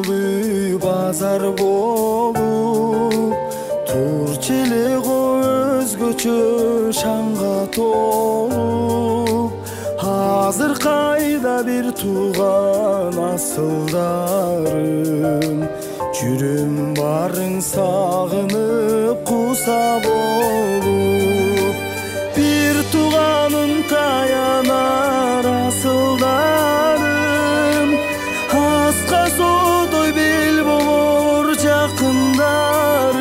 жолу базар болуп, турчу эле го өзгөчө шаңга толуп. Азыр кайда бир тууган асылдарым, жүрөм барың сагынып куса болуп. Бир тууганын таянар асылдарым, аска содой бел болор жакындарым.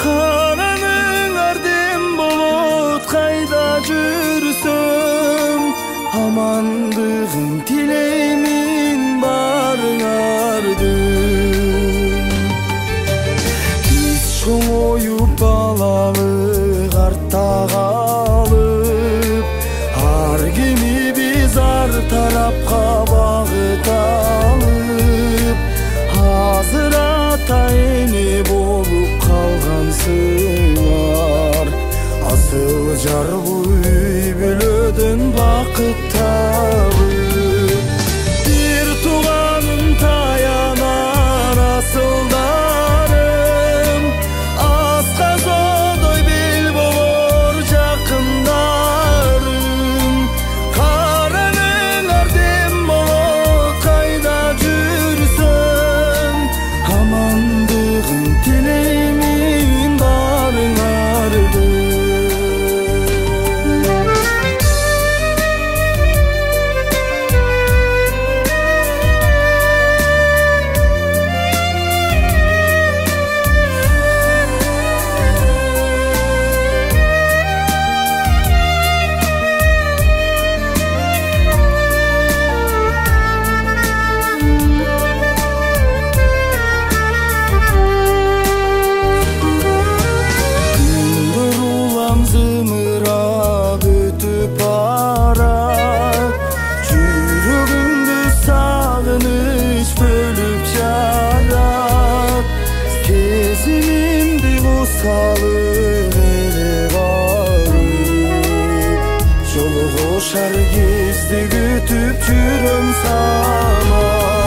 Караның ардем болот кайда жүрсөм, амандыгын тилеймин барыңардын. Биз чоңоюп балалык артта калып, ар кимибиз ар тарапка багыт алып, азыр ата эне болуп калгансыңар. Асыл жар бул үй бүлөдөн бакыт табып, бир тууганын таянар асылдарым, аска содой бел болор жакындарым. Караның ардем болот кайда жүрсөм, амандыгын тилеймин барыңардын. Зымырап өтүп барат, жүрөгүмдү сагыныч бөлүп жарат. Кезимимди кусалып эле барып, жолугушар кезде күтүп жүрөм санап.